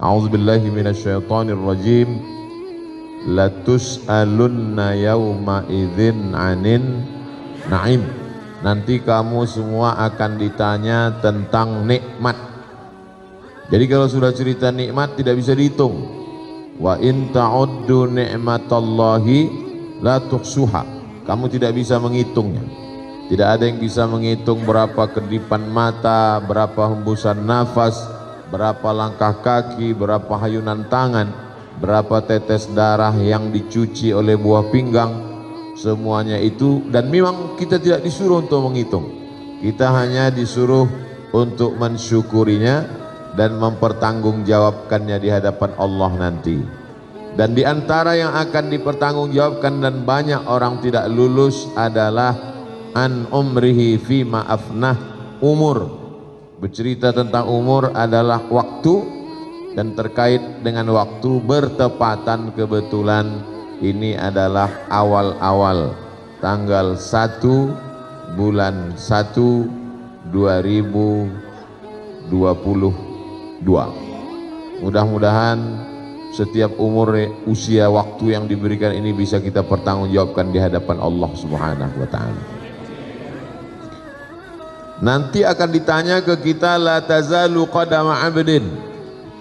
A'udzubillahi minasyaitonir rajim. Latus'alunna yawma idzin 'anin na'im. Nanti kamu semua akan ditanya tentang nikmat. Jadi kalau sudah cerita nikmat tidak bisa dihitung. Wa in ta'uddu ni'matallahi la tuhsuha. Kamu tidak bisa menghitungnya. Tidak ada yang bisa menghitung berapa kedipan mata, berapa hembusan nafas, berapa langkah kaki, berapa hayunan tangan, berapa tetes darah yang dicuci oleh buah pinggang. Semuanya itu, dan memang kita tidak disuruh untuk menghitung. Kita hanya disuruh untuk mensyukurinya dan mempertanggungjawabkannya di hadapan Allah nanti. Dan di antara yang akan dipertanggungjawabkan dan banyak orang tidak lulus adalah an umrihi fima afnah, umur. Bercerita tentang umur adalah waktu, dan terkait dengan waktu bertepatan kebetulan ini adalah awal-awal tanggal 1 bulan 1 2022. Mudah-mudahan setiap umur, usia, waktu yang diberikan ini bisa kita pertanggungjawabkan di hadapan Allah Subhanahu wa taala. Nanti akan ditanya ke kita, la tazalu qadama 'abdin,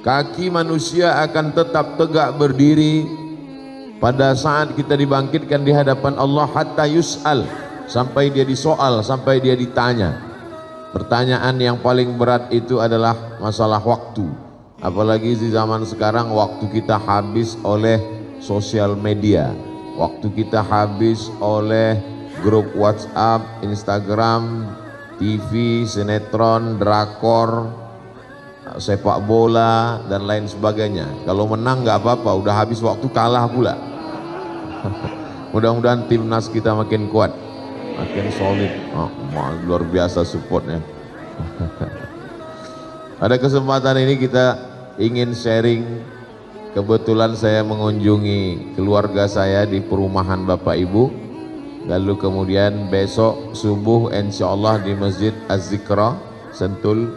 kaki manusia akan tetap tegak berdiri pada saat kita dibangkitkan di hadapan Allah, hatta yus'al, sampai dia disoal, sampai dia ditanya. Pertanyaan yang paling berat itu adalah masalah waktu. Apalagi di zaman sekarang, waktu kita habis oleh sosial media, waktu kita habis oleh grup WhatsApp, Instagram, TV, sinetron, drakor, sepak bola dan lain sebagainya. Kalau menang nggak apa-apa, udah habis waktu, kalah pula. Mudah-mudahan timnas kita makin kuat, makin solid. Luar biasa supportnya. Pada kesempatan ini kita ingin sharing. Kebetulan saya mengunjungi keluarga saya di perumahan Bapak Ibu, lalu kemudian besok subuh insyaallah di Masjid Az-Zikra Sentul,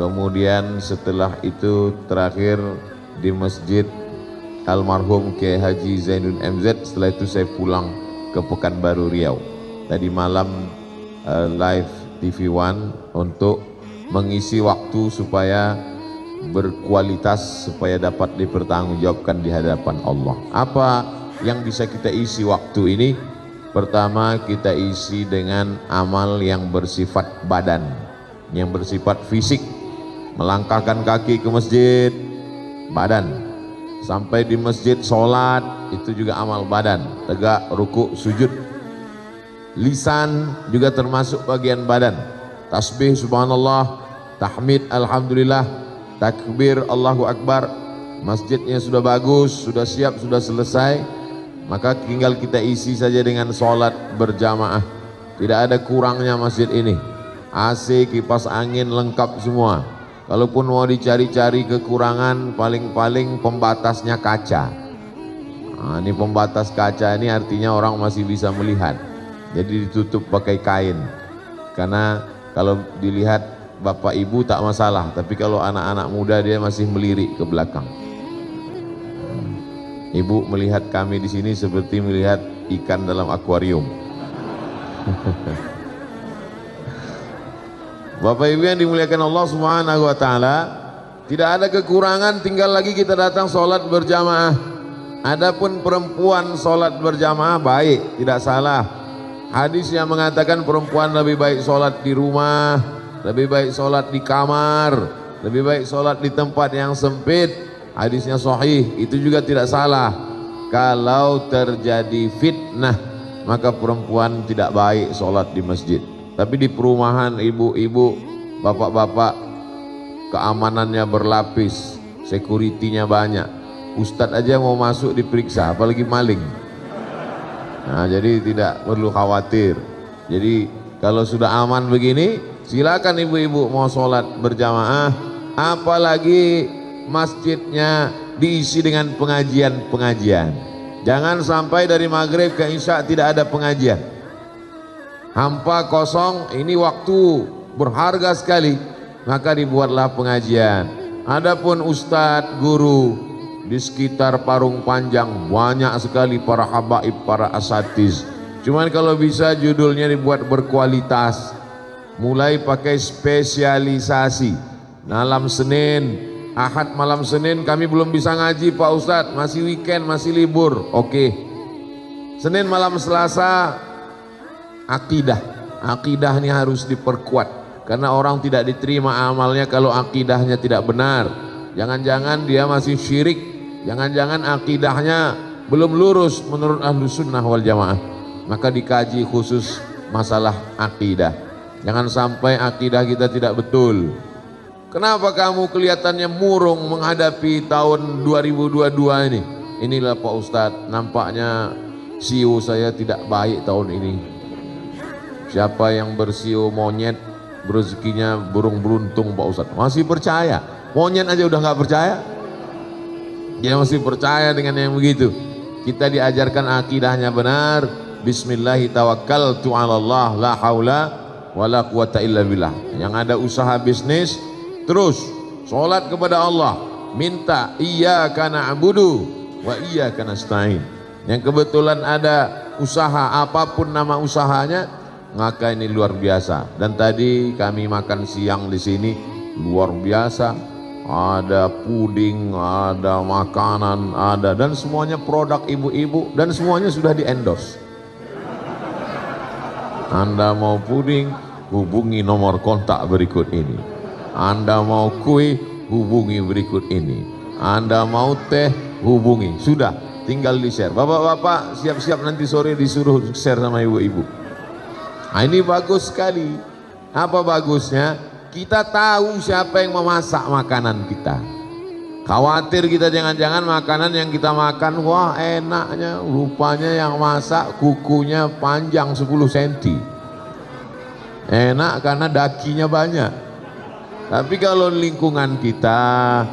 kemudian setelah itu terakhir di Masjid Almarhum Kiai Haji Zainuddin MZ. Setelah itu saya pulang ke Pekanbaru Riau. Tadi malam live TV One untuk mengisi waktu supaya berkualitas, supaya dapat dipertanggungjawabkan di hadapan Allah. Apa yang bisa kita isi waktu ini? Pertama, kita isi dengan amal yang bersifat badan, yang bersifat fisik. Melangkahkan kaki ke masjid, badan. Sampai di masjid sholat, itu juga amal badan. Tegak, ruku, sujud. Lisan juga termasuk bagian badan. Tasbih subhanallah, tahmid alhamdulillah, takbir Allahu Akbar. Masjidnya sudah bagus, sudah siap, sudah selesai, maka tinggal kita isi saja dengan sholat berjamaah. Tidak ada kurangnya masjid ini. AC, kipas angin lengkap semua. Kalaupun mau dicari-cari kekurangan, paling-paling pembatasnya kaca. Ini pembatas kaca ini artinya orang masih bisa melihat. Jadi ditutup pakai kain. Karena kalau dilihat bapak ibu tak masalah, tapi kalau anak-anak muda dia masih melirik ke belakang. Ibu melihat kami di sini seperti melihat ikan dalam akuarium. Bapak Ibu yang dimuliakan Allah Subhanahu wa taala, tidak ada kekurangan, tinggal lagi kita datang sholat berjamaah. Adapun perempuan sholat berjamaah baik, tidak salah. Hadis yang mengatakan perempuan lebih baik sholat di rumah, lebih baik sholat di kamar, lebih baik sholat di tempat yang sempit. Hadisnya sahih, itu juga tidak salah. Kalau terjadi fitnah, maka perempuan tidak baik sholat di masjid. Tapi di perumahan ibu-ibu, bapak-bapak, keamanannya berlapis, security-nya banyak. Ustadz aja mau masuk diperiksa, apalagi maling. Nah, jadi tidak perlu khawatir. Jadi kalau sudah aman begini, silakan ibu-ibu mau sholat berjamaah, apalagi masjidnya diisi dengan pengajian-pengajian. Jangan sampai dari maghrib ke isya tidak ada pengajian. Hampa kosong, ini waktu berharga sekali, maka dibuatlah pengajian. Adapun ustadz, guru di sekitar Parung Panjang banyak sekali para habaib, para asatiz. Cuman kalau bisa judulnya dibuat berkualitas, mulai pakai spesialisasi. Malam Senin, Ahad malam Senin kami belum bisa ngaji Pak Ustadz, masih weekend, masih libur. Oke. Senin malam Selasa akidah. Akidah ini harus diperkuat. Karena orang tidak diterima amalnya kalau akidahnya tidak benar. Jangan-jangan dia masih syirik, jangan-jangan akidahnya belum lurus menurut Ahlus Sunnah wal Jamaah. Maka dikaji khusus masalah akidah. Jangan sampai akidah kita tidak betul. Kenapa kamu kelihatannya murung menghadapi tahun 2022 ini? Inilah Pak Ustadz, nampaknya siu saya tidak baik tahun ini. Siapa yang bersiu monyet, rezekinya burung beruntung Pak Ustadz. Masih percaya? Monyet aja udah nggak percaya. Dia masih percaya dengan yang begitu. Kita diajarkan akidahnya benar. Bismillahirrahmanirrahim. Tawakkaltu la haula wala quwata illa billah. Yang ada usaha bisnis, terus sholat kepada Allah, minta iyyaka na'budu wa iyyaka nasta'in. Yang kebetulan ada usaha, apapun nama usahanya, maka ini luar biasa. Dan tadi kami makan siang di sini luar biasa. Ada puding, ada makanan, ada, dan semuanya produk ibu-ibu, dan semuanya sudah di endorse. Anda mau puding, hubungi nomor kontak berikut ini. Anda mau kue, hubungi berikut ini. Anda mau teh, hubungi. Sudah, tinggal di share. Bapak-bapak siap-siap nanti sore disuruh share sama ibu-ibu. Nah, ini bagus sekali. Apa bagusnya? Kita tahu siapa yang memasak makanan kita. Khawatir kita jangan-jangan makanan yang kita makan, wah enaknya, rupanya yang masak kukunya panjang 10 cm. Enak karena dakinya banyak. Tapi kalau lingkungan kita,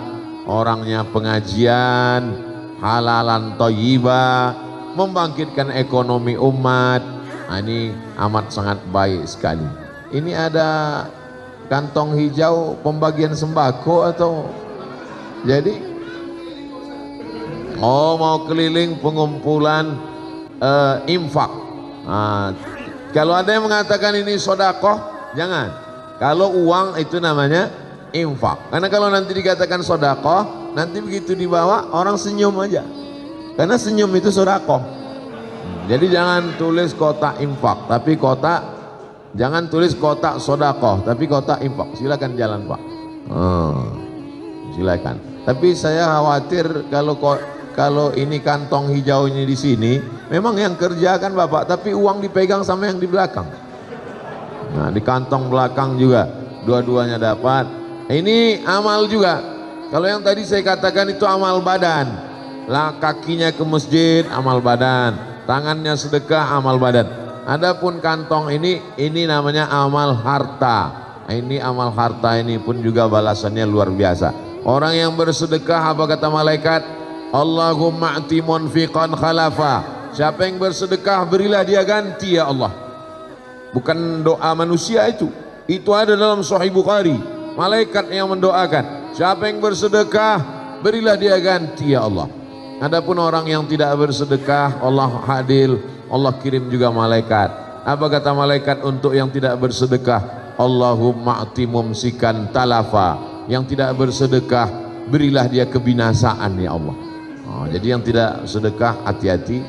orangnya pengajian, halalan thayyibah, membangkitkan ekonomi umat, nah ini amat sangat baik sekali. Ini ada kantong hijau pembagian sembako atau jadi mau keliling pengumpulan infak. Nah, kalau ada yang mengatakan ini sodakoh, jangan. Kalau uang itu namanya infak. Karena kalau nanti dikatakan sodakoh, nanti begitu dibawa orang senyum aja. Karena senyum itu sodakoh. Jadi jangan tulis kotak infak, tapi kotak. Jangan tulis kotak sodakoh, tapi kotak infak. Silakan jalan Pak. Silakan. Tapi saya khawatir kalau ini kantong hijau ini di sini, memang yang kerja kan Bapak, tapi uang dipegang sama yang di belakang. Nah di kantong belakang juga, dua-duanya dapat. Ini amal juga. Kalau yang tadi saya katakan itu amal badan. Lah kakinya ke masjid, amal badan. Tangannya sedekah, amal badan. Adapun kantong ini namanya amal harta. Ini amal harta ini pun juga balasannya luar biasa. Orang yang bersedekah, apa kata malaikat? Allahumma a'ti munfiqan khalafa. Siapa yang bersedekah, berilah dia ganti ya Allah. Bukan doa manusia itu. Itu ada dalam Sahih Bukhari. Malaikat yang mendoakan. Siapa yang bersedekah, berilah dia ganti ya Allah. Adapun orang yang tidak bersedekah, Allah adil, Allah kirim juga malaikat. Apa kata malaikat untuk yang tidak bersedekah? Allahumma a'ti mumsikan talafa. Yang tidak bersedekah, berilah dia kebinasaan ya Allah. Jadi yang tidak sedekah hati-hati.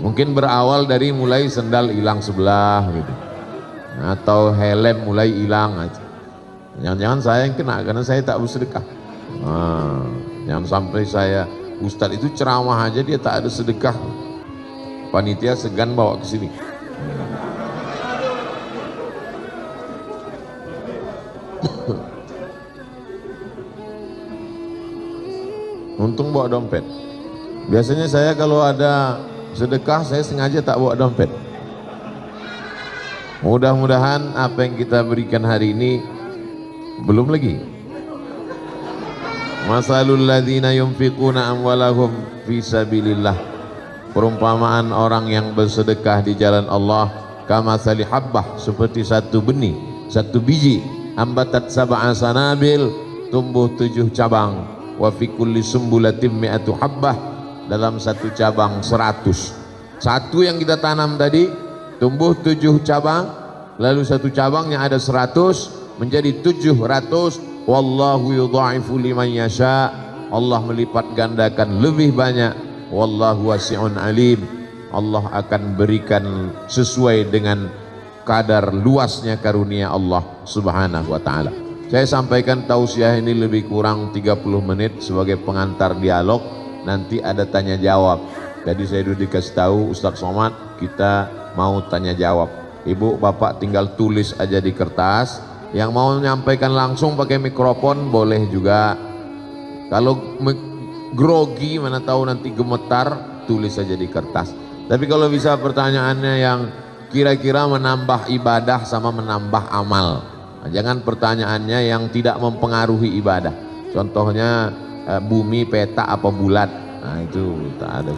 Mungkin berawal dari mulai sendal hilang sebelah gitu. Atau helm mulai hilang aja. Jangan-jangan saya yang kena karena saya tak bersedekah. Jangan sampai saya, Ustadz itu ceramah aja dia tak ada sedekah. Panitia segan bawa ke sini. Untung bawa dompet. Biasanya saya kalau ada sedekah saya sengaja tak bawa dompet. Mudah-mudahan apa yang kita berikan hari ini belum lagi. Masalul ladzina yunfiquna amwalahum fi sabilillah. Perumpamaan orang yang bersedekah di jalan Allah kamatsali habbah, seperti satu benih, satu biji, ambatat sab'a sanabil, tumbuh 7 cabang. Wa fi kulli sumbulatin mi'atu habbah, dalam satu cabang 100. Satu yang kita tanam tadi tumbuh 7 cabang, lalu satu cabangnya ada 100 menjadi 700. Wallahu yudha'ifu liman yasha, Allah melipat gandakan lebih banyak. Wallahu wasi'un alim, Allah akan berikan sesuai dengan kadar luasnya karunia Allah subhanahu wa ta'ala. Saya sampaikan tausiah ini lebih kurang 30 menit sebagai pengantar dialog. Nanti ada tanya jawab. Jadi saya dulu dikasih tahu Ustadz Somad, kita mau tanya jawab. Ibu bapak tinggal tulis aja di kertas. Yang mau menyampaikan langsung pakai mikrofon boleh juga. Kalau grogi, mana tahu nanti gemetar, tulis saja di kertas. Tapi kalau bisa pertanyaannya yang kira-kira menambah ibadah sama menambah amal. Nah, jangan pertanyaannya yang tidak mempengaruhi ibadah. Contohnya bumi peta apa bulat. Nah itu tak ada.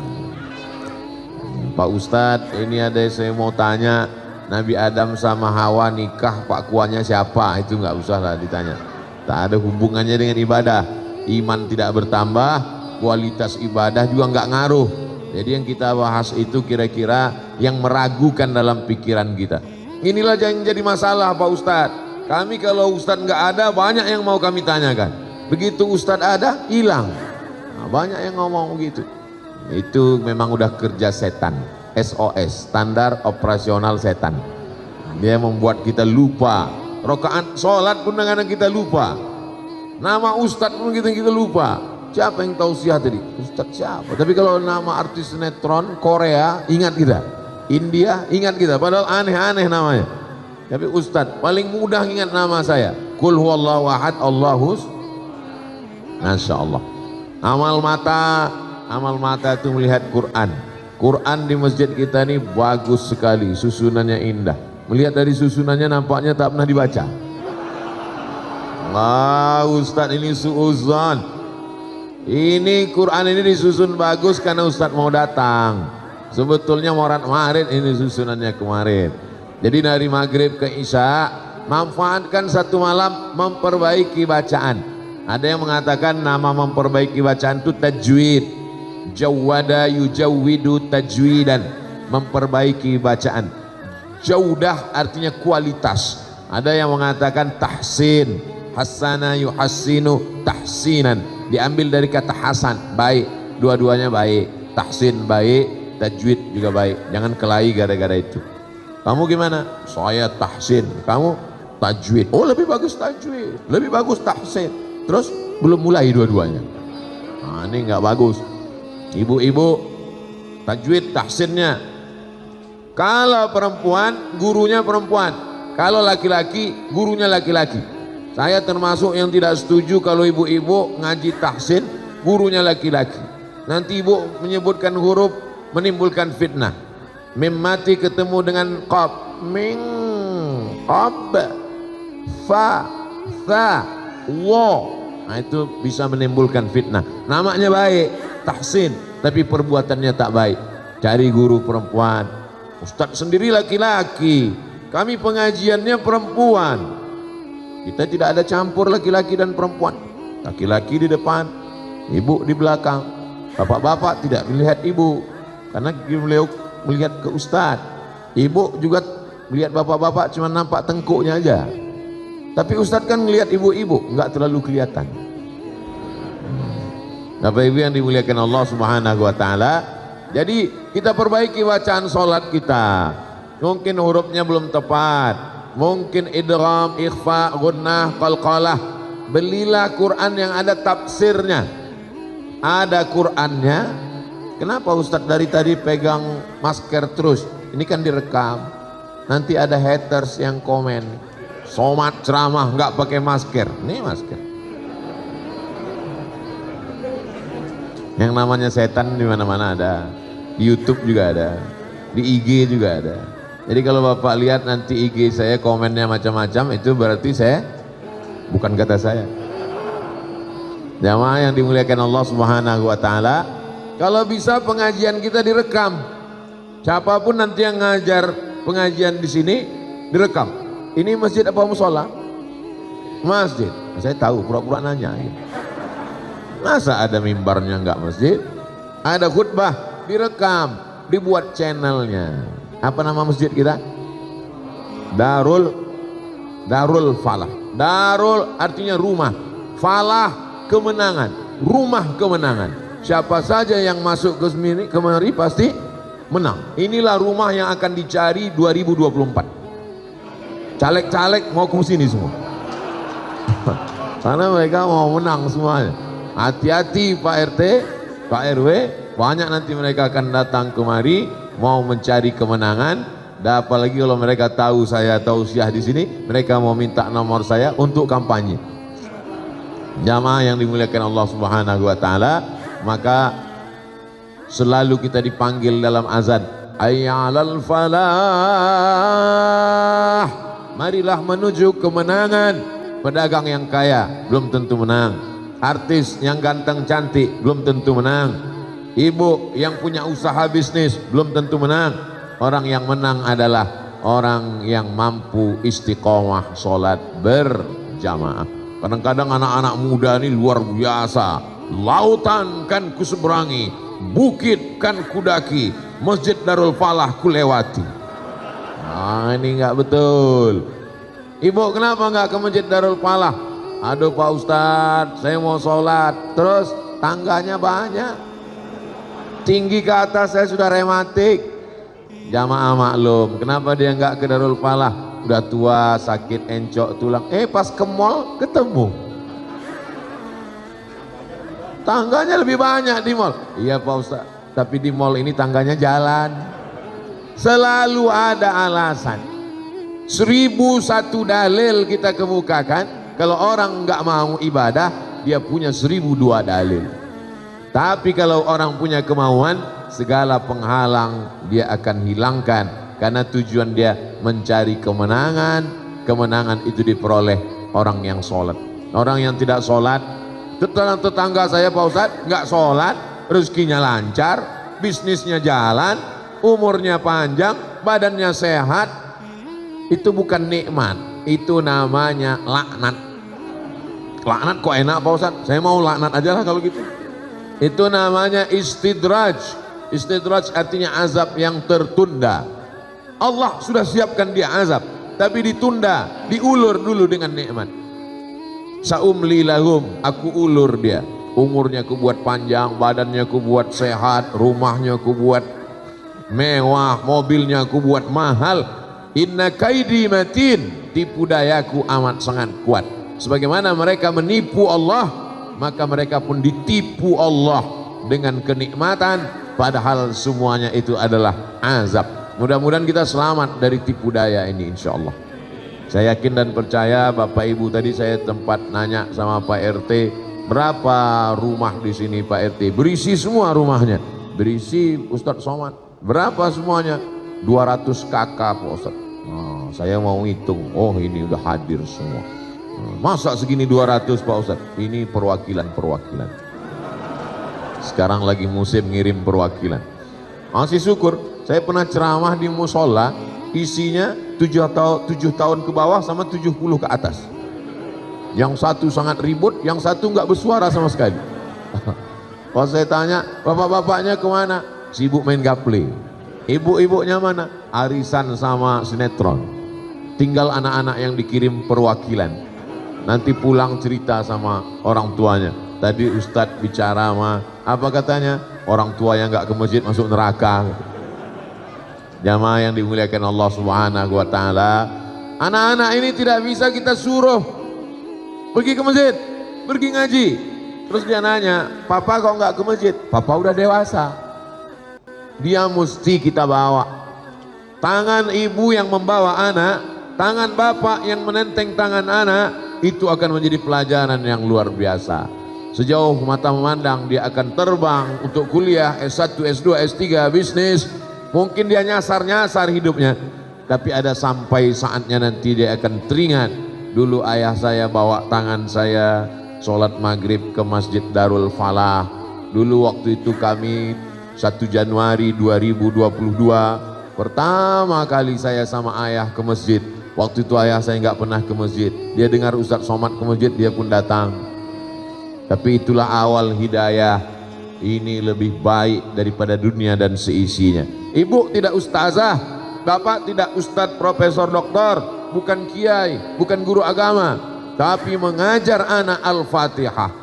Pak Ustadz, ini ada saya mau tanya, Nabi Adam sama Hawa nikah Pak Kuannya siapa? Itu nggak usah lah ditanya. Tak ada hubungannya dengan ibadah. Iman tidak bertambah, kualitas ibadah juga nggak ngaruh. Jadi yang kita bahas itu kira-kira yang meragukan dalam pikiran kita. Inilah yang jadi masalah Pak Ustadz. Kami kalau Ustadz nggak ada, banyak yang mau kami tanyakan. Begitu Ustadz ada, hilang. Nah, banyak yang ngomong begitu. Itu memang udah kerja setan. SOS, standar operasional setan. Dia membuat kita lupa. Rakaat sholat pun kadang kita lupa. Nama Ustadz pun kita lupa. Siapa yang tausiah tadi? Ustadz siapa? Tapi kalau nama artis sinetron Korea, ingat kita. India, ingat kita. Padahal aneh-aneh namanya. Tapi Ustadz paling mudah ingat nama saya. Qul huwallahu ahad, Allahus. Masya Allah. Amal mata itu melihat Quran. Quran di masjid kita ini bagus sekali, susunannya indah. Melihat dari susunannya nampaknya tak pernah dibaca. Wah, Ustadz ini suuzon. Ini Quran ini disusun bagus karena Ustadz mau datang. Sebetulnya Maret ini susunannya kemarin. Jadi dari maghrib ke isya, manfaatkan satu malam memperbaiki bacaan. Ada yang mengatakan nama memperbaiki bacaan itu tajwid. Jawwada yujawwidu tajwidan, memperbaiki bacaan. Jaudah artinya kualitas. Ada yang mengatakan tahsin, hasana yuhassinu tahsinan, diambil dari kata hasan, baik. Dua-duanya baik. Tahsin baik, tajwid juga baik. Jangan kelahi gara-gara itu. Kamu gimana? Saya tahsin, kamu tajwid. Oh lebih bagus tajwid, lebih bagus tahsin. Terus belum mulai dua-duanya. Nah, ini nggak bagus. Ibu-ibu tajwid tahsinnya. Kalau perempuan gurunya perempuan, kalau laki-laki gurunya laki-laki. Saya termasuk yang tidak setuju kalau ibu-ibu ngaji tahsin gurunya laki-laki. Nanti ibu menyebutkan huruf menimbulkan fitnah. Mim mati ketemu dengan qaf, min, qab, fa, tha, wa. Nah itu bisa menimbulkan fitnah. Namanya baik, tahsin, tapi perbuatannya tak baik. Cari guru perempuan. Ustadz sendiri laki-laki, kami pengajiannya perempuan. Kita tidak ada campur laki-laki dan perempuan. Laki-laki di depan, ibu di belakang. Bapak-bapak tidak melihat ibu, karena beliau melihat ke ustadz. Ibu juga melihat bapak-bapak cuma nampak tengkuknya aja. Tapi ustadz kan melihat ibu-ibu, nggak terlalu kelihatan. Bapak ibu yang dimuliakan Allah subhanahu wa ta'ala. Jadi kita perbaiki bacaan sholat kita. Mungkin hurufnya belum tepat, mungkin idgham, ikhfa, gunnah, qalqalah. Belilah Quran yang ada tafsirnya, ada Qurannya. Kenapa Ustadz dari tadi pegang masker terus? Ini kan direkam. Nanti ada haters yang komen, Somad ceramah nggak pakai masker. Ini masker. Yang namanya setan di mana-mana ada. Di YouTube juga ada, di IG juga ada. Jadi kalau Bapak lihat nanti IG saya komennya macam-macam, itu berarti saya, bukan kata saya. Jamaah yang dimuliakan Allah Subhanahu wa taala, kalau bisa pengajian kita direkam. Siapapun nanti yang ngajar pengajian di sini direkam. Ini masjid apa musola? Masjid. Saya tahu, pura-pura nanya. Masa ada mimbarnya nggak masjid? Ada khutbah, direkam, dibuat channelnya. Apa nama masjid kita? Darul Falah. Darul artinya rumah, falah kemenangan, rumah kemenangan. Siapa saja yang masuk ke kemari pasti menang. Inilah rumah yang akan dicari 2024. Caleg-caleg mau ke sini semua. Karena mereka mau menang semuanya. Hati-hati Pak RT, Pak RW, banyak nanti mereka akan datang kemari mau mencari kemenangan. Dan apalagi kalau mereka tahu saya tausiah di sini, mereka mau minta nomor saya untuk kampanye. Jamaah yang dimuliakan Allah Subhanahu wa taala, maka selalu kita dipanggil dalam azan, hayya 'alal falah. Marilah menuju kemenangan. Pedagang yang kaya belum tentu menang. Artis yang ganteng cantik belum tentu menang. Ibu yang punya usaha bisnis belum tentu menang. Orang yang menang adalah orang yang mampu istiqomah sholat berjamaah. Kadang-kadang anak-anak muda ini luar biasa. Lautan kan kuseberangi, bukit kan kudaki, Masjid Darul Falah kulewati. Nah, ini nggak betul. Ibu kenapa nggak ke Masjid Darul Falah? Aduh Pak Ustadz, saya mau sholat, terus tangganya banyak, tinggi ke atas, saya sudah rematik. Jamaah maklum, kenapa dia nggak ke Darul Falah? Udah tua, sakit encok tulang. Pas ke mall ketemu. Tangganya lebih banyak di mall. Iya Pak Ustadz, tapi di mall ini tangganya jalan. Selalu ada alasan. 1001 dalil kita kemukakan. Kalau orang nggak mau ibadah, dia punya 1002 dalil. Tapi kalau orang punya kemauan, segala penghalang dia akan hilangkan. Karena tujuan dia mencari kemenangan. Kemenangan itu diperoleh orang yang sholat. Orang yang tidak sholat, tetangga saya Pak Ustadz nggak sholat, rezekinya lancar, bisnisnya jalan, umurnya panjang, badannya sehat. Itu bukan nikmat, itu namanya laknat. Laknat kok enak Pak Ustadz? Saya mau laknat aja lah kalau gitu. Itu namanya istidraj. Istidraj artinya azab yang tertunda. Allah sudah siapkan dia azab, tapi ditunda, diulur dulu dengan nikmat. Saumli lahum, aku ulur dia. Umurnya aku buat panjang, badannya aku buat sehat, rumahnya aku buat mewah, mobilnya aku buat mahal. Inna kaidi matin, tipu dayaku amat sangat kuat. Sebagaimana mereka menipu Allah, maka mereka pun ditipu Allah dengan kenikmatan, padahal semuanya itu adalah azab. Mudah-mudahan kita selamat dari tipu daya ini insya Allah. Saya yakin dan percaya Bapak Ibu, tadi saya tempat nanya sama Pak RT, berapa rumah di sini Pak RT? Berisi semua rumahnya. Berisi Ustadz Somad. Berapa semuanya? 200 kakak Pak Ustadz. Nah, saya mau hitung, oh ini udah hadir semua. Masa segini 200 Pak Ustadz? Ini perwakilan-perwakilan. Sekarang lagi musim ngirim perwakilan. Masih syukur, saya pernah ceramah di musola, isinya 7 tahun ke bawah sama 70 ke atas. Yang satu sangat ribut, yang satu nggak bersuara sama sekali. Kalau saya tanya, bapak-bapaknya kemana? Sibuk main gaple. Ibu-ibunya mana? Arisan sama sinetron. Tinggal anak-anak yang dikirim perwakilan. Nanti pulang cerita sama orang tuanya. Tadi Ustadz bicara sama, apa katanya? Orang tua yang nggak ke masjid masuk neraka. Jamaah yang dimuliakan Allah Subhanahu wa taala, anak-anak ini tidak bisa kita suruh pergi ke masjid, pergi ngaji. Terus dia nanya, papa kok nggak ke masjid? Papa udah dewasa. Dia mesti kita bawa. Tangan ibu yang membawa anak, tangan bapak yang menenteng tangan anak, itu akan menjadi pelajaran yang luar biasa. Sejauh mata memandang dia akan terbang untuk kuliah S1, S2, S3, bisnis. Mungkin dia nyasar-nyasar hidupnya, tapi ada sampai saatnya nanti dia akan teringat, dulu ayah saya bawa tangan saya sholat maghrib ke Masjid Darul Falah. Dulu waktu itu kami 1 Januari 2022 pertama kali saya sama ayah ke masjid. Waktu itu ayah saya nggak pernah ke masjid, dia dengar Ustadz Somad ke masjid, dia pun datang. Tapi itulah awal hidayah. Ini lebih baik daripada dunia dan seisinya. Ibu tidak ustazah, bapak tidak ustadz, profesor, doktor, bukan kiai, bukan guru agama, tapi mengajar anak Al-Fatihah.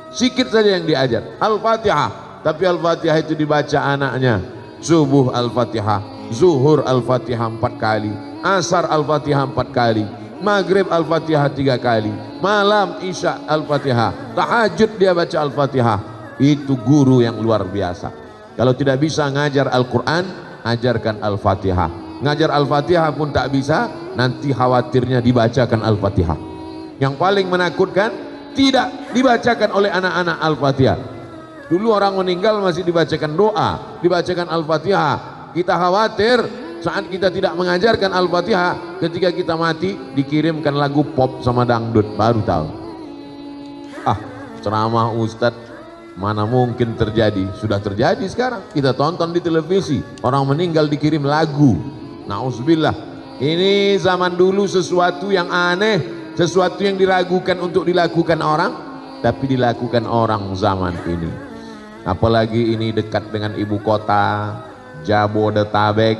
Sikit saja yang diajar, Al-Fatihah. Tapi Al-Fatihah itu dibaca anaknya. Subuh Al-Fatihah, zuhur Al-Fatihah 4 kali, asar Al-Fatihah 4 kali, maghrib Al-Fatihah 3 kali, malam isya Al-Fatihah, tahajud dia baca Al-Fatihah. Itu guru yang luar biasa. Kalau tidak bisa ngajar Al-Quran, ajarkan Al-Fatihah. Ngajar Al-Fatihah pun tak bisa, nanti khawatirnya dibacakan Al-Fatihah. Yang paling menakutkan, tidak dibacakan oleh anak-anak Al-Fatihah. Dulu orang meninggal masih dibacakan doa, dibacakan Al-Fatihah. Kita khawatir saat kita tidak mengajarkan Al-Fatihah, ketika kita mati dikirimkan lagu pop sama dangdut, baru tahu. Ceramah Ustadz mana mungkin terjadi, sudah terjadi sekarang. Kita tonton di televisi, orang meninggal dikirim lagu. Nauzubillah. Ini zaman dulu sesuatu yang aneh, sesuatu yang diragukan untuk dilakukan orang, tapi dilakukan orang zaman ini. Apalagi ini dekat dengan ibu kota, Jabodetabek,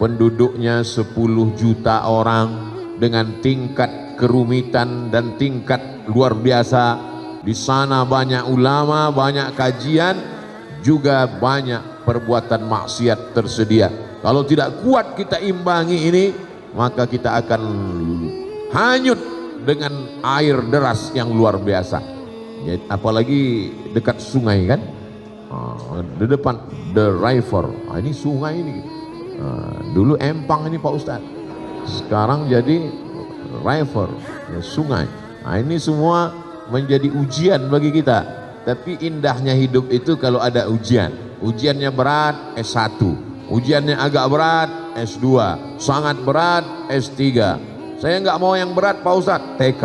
penduduknya 10 juta orang, dengan tingkat kerumitan dan tingkat luar biasa. Di sana banyak ulama, banyak kajian, juga banyak perbuatan maksiat tersedia. Kalau tidak kuat kita imbangi ini, maka kita akan hanyut dengan air deras yang luar biasa. Ya, apalagi dekat sungai kan, di depan the river. Ini sungai ini. Dulu empang ini Pak Ustadz, sekarang jadi river, ya, sungai. Ini semua menjadi ujian bagi kita. Tapi indahnya hidup itu kalau ada ujian. Ujiannya berat, S1. Ujiannya agak berat, S2. Sangat berat, S3. Saya nggak mau yang berat Pak Ustadz, TK.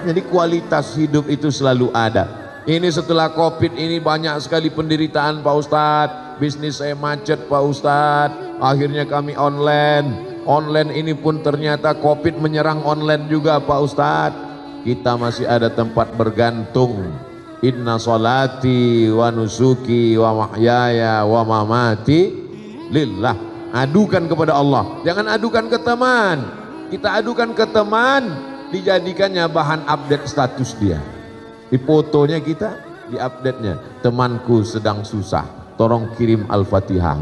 Jadi kualitas hidup itu selalu ada. Ini setelah Covid ini banyak sekali penderitaan Pak Ustadz. Bisnis saya macet Pak Ustadz. Akhirnya kami online. Online ini pun ternyata Covid menyerang online juga Pak Ustadz. Kita masih ada tempat bergantung. Inna salati wa nusuki wa mahyaya wa mamati lillah. Adukan kepada Allah, jangan adukan ke teman. Kita adukan ke teman, dijadikannya bahan update status dia. Di fotonya kita, di update-nya, temanku sedang susah, tolong kirim Al-Fatihah.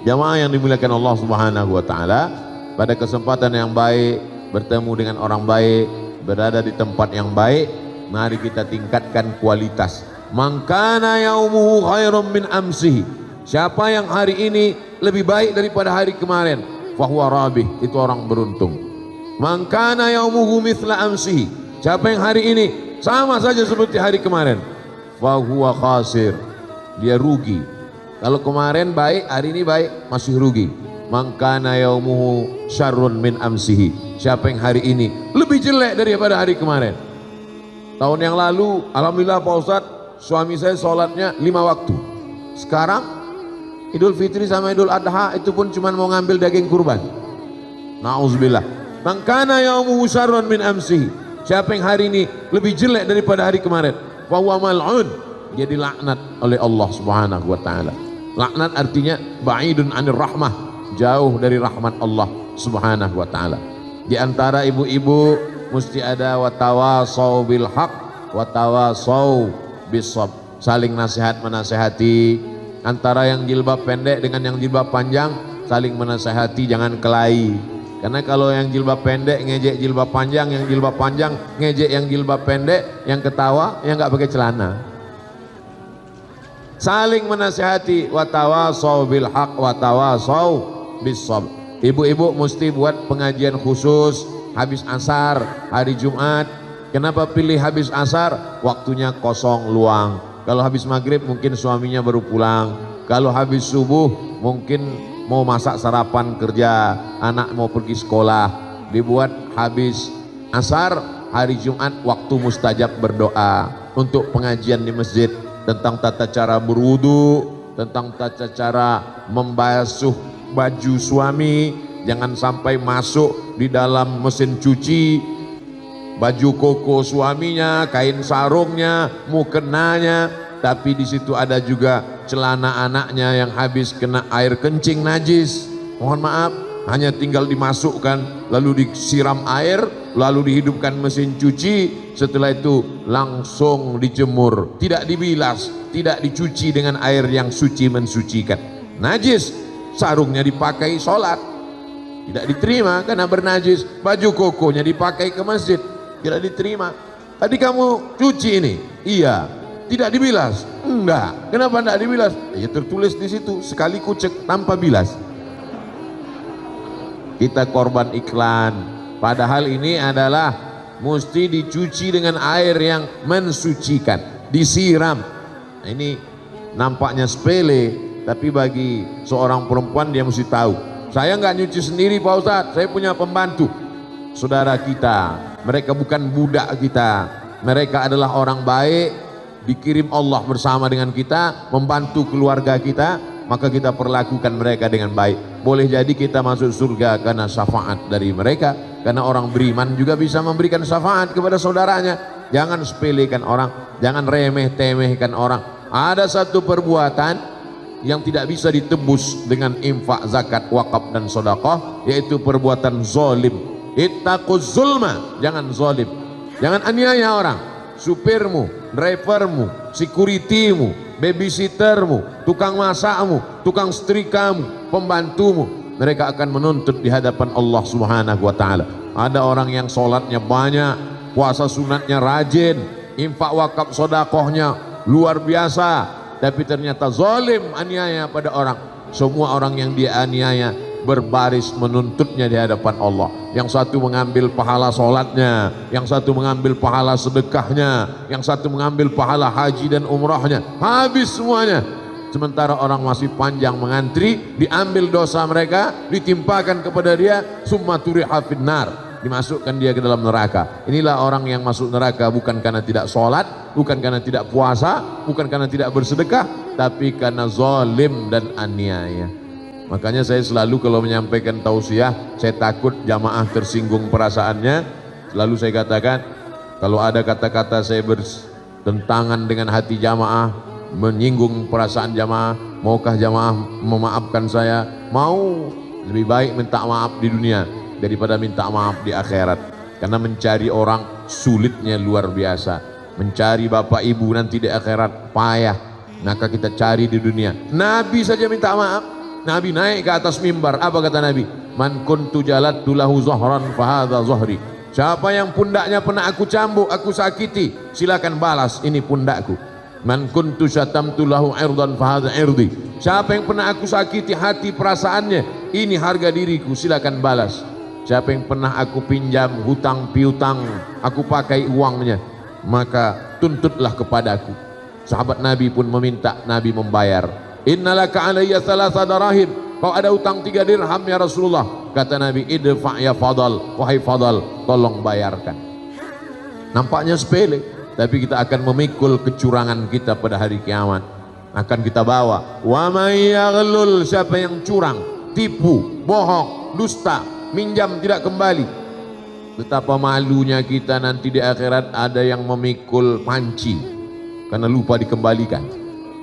Jamaah yang dimuliakan Allah Subhanahu wa taala, pada kesempatan yang baik, bertemu dengan orang baik, berada di tempat yang baik, mari kita tingkatkan kualitas. Man kana yaumuhu khairum min amsihi. Siapa yang hari ini lebih baik daripada hari kemarin, fahuwa rabih, itu orang beruntung. Man kana yaumuhu mithla amsihi. Siapa yang hari ini sama saja seperti hari kemarin, fahuwa khasir, dia rugi. Kalau kemarin baik, hari ini baik, masih rugi. Man kana yaumuhu syarrun min amsihi. Siapa yang hari ini lebih jelek daripada hari kemarin. Tahun yang lalu, alhamdulillah Pak Ustadz, suami saya sholatnya 5 waktu. Sekarang Idul Fitri sama Idul Adha itu pun cuma mau ngambil daging kurban. Nauzubillah. Man kana yaumuhu syarrun min amsihi. Siapa yang hari ini lebih jelek daripada hari kemarin, fa huwa mal'un, dia dilaknat oleh Allah Subhanahu wa taala. Laknat artinya ba'idun 'anir rahmah, jauh dari rahmat Allah Subhanahu wa taala. Di antara ibu-ibu mesti ada watawasau bil haq, watawasau bisab, saling nasihat menasehati. Antara yang jilbab pendek dengan yang jilbab panjang saling menasehati, jangan kelahi. Karena kalau yang jilbab pendek ngejek jilbab panjang, yang jilbab panjang ngejek yang jilbab pendek, yang ketawa yang nggak pakai celana. Saling menasehati, watawasau bil haq, watawasau bisab. Ibu-ibu mesti buat pengajian khusus habis asar hari Jumat. Kenapa pilih habis asar? Waktunya kosong luang. Kalau habis maghrib mungkin suaminya baru pulang. Kalau habis subuh mungkin mau masak sarapan kerja, anak mau pergi sekolah. Dibuat habis asar hari Jumat, waktu mustajab berdoa. Untuk pengajian di masjid tentang tata cara berwudu, tentang tata cara membasuh baju suami, jangan sampai masuk di dalam mesin cuci baju koko suaminya, kain sarungnya, mukenanya, tapi di situ ada juga celana anaknya yang habis kena air kencing najis. Mohon maaf, hanya tinggal dimasukkan lalu disiram air, lalu dihidupkan mesin cuci, setelah itu langsung dijemur, tidak dibilas, tidak dicuci dengan air yang suci mensucikan. Najis, sarungnya dipakai sholat, tidak diterima karena bernajis. Baju kokonya dipakai ke masjid, tidak diterima. Tadi kamu cuci ini, iya, tidak dibilas, enggak. Kenapa enggak dibilas? Ya tertulis di situ, sekali kucek tanpa bilas. Kita korban iklan, padahal ini adalah mesti dicuci dengan air yang mensucikan, disiram. Nah, ini nampaknya sepele, tapi bagi seorang perempuan dia mesti tahu. Saya nggak nyuci sendiri Pak Ustadz, saya punya pembantu. Saudara kita, mereka bukan budak kita, mereka adalah orang baik, dikirim Allah bersama dengan kita, membantu keluarga kita, maka kita perlakukan mereka dengan baik. Boleh jadi kita masuk surga karena syafaat dari mereka, karena orang beriman juga bisa memberikan syafaat kepada saudaranya. Jangan sepelekan orang, jangan remeh-temehkan orang. Ada satu perbuatan yang tidak bisa ditebus dengan infak, zakat, wakaf dan sedekah, yaitu perbuatan zalim. Ittaquz zulma, jangan zalim, jangan aniaya orang. Supirmu, drivermu, securitymu, babysittermu, tukang masakmu, tukang setrikamu, pembantumu, mereka akan menuntut di hadapan Allah Subhanahu wa taala. Ada orang yang sholatnya banyak, puasa sunatnya rajin, infak wakaf sedekahnya luar biasa, tapi ternyata zalim, aniaya pada orang. Semua orang yang dia aniaya berbaris menuntutnya di hadapan Allah. Yang satu mengambil pahala sholatnya, yang satu mengambil pahala sedekahnya, yang satu mengambil pahala haji dan umrahnya, habis semuanya. Sementara orang masih panjang mengantri, diambil dosa mereka, ditimpakan kepada dia, summa turiha finnar, dimasukkan dia ke dalam neraka. Inilah orang yang masuk neraka bukan karena tidak sholat, bukan karena tidak puasa, bukan karena tidak bersedekah, tapi karena zalim dan aniaya. Makanya saya selalu kalau menyampaikan tausiah, saya takut jamaah tersinggung perasaannya. Selalu saya katakan, kalau ada kata-kata saya bertentangan dengan hati jamaah, menyinggung perasaan jamaah, maukah jamaah memaafkan saya? Mau, lebih baik minta maaf di dunia daripada minta maaf di akhirat. Karena mencari orang sulitnya luar biasa, mencari bapak ibu nanti di akhirat payah. Maka kita cari di dunia. Nabi saja minta maaf. Nabi naik ke atas mimbar, apa kata Nabi? Man kuntu jalattu lahu zahran fahadha zahri. Siapa yang pundaknya pernah aku cambuk, aku sakiti, silakan balas, ini pundakku. Man kuntu syatamtu lahu irdan fahadha irdi. Siapa yang pernah aku sakiti hati perasaannya, ini harga diriku, silakan balas. Siapa yang pernah aku pinjam hutang piutang, aku pakai uangnya, maka tuntutlah kepadaku. Sahabat Nabi pun meminta, Nabi membayar. Innalaka alayya thalatha darahim, kau ada utang 3 dirham ya Rasulullah. Kata Nabi, idfa' ya Fadal, wahai Fadal, tolong bayarkan. Nampaknya sepele, tapi kita akan memikul kecurangan kita pada hari kiamat. Akan kita bawa. Wa may yaghlul, siapa yang curang, tipu, bohong, dusta, minjam tidak kembali, betapa malunya kita nanti di akhirat. Ada yang memikul panci karena lupa dikembalikan,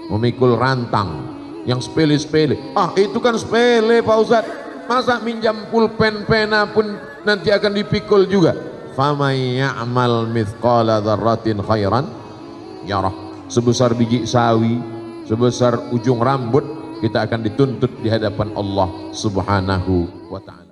memikul rantang yang sepele-sepele. Ah, itu kan sepele Pak Ustadz, masa minjam pulpen pena pun nanti akan dipikul juga. Famay ya'mal mithqala dzarratin khairan yarah. Sebesar biji sawi, sebesar ujung rambut, kita akan dituntut di hadapan Allah Subhanahu wa ta'ala.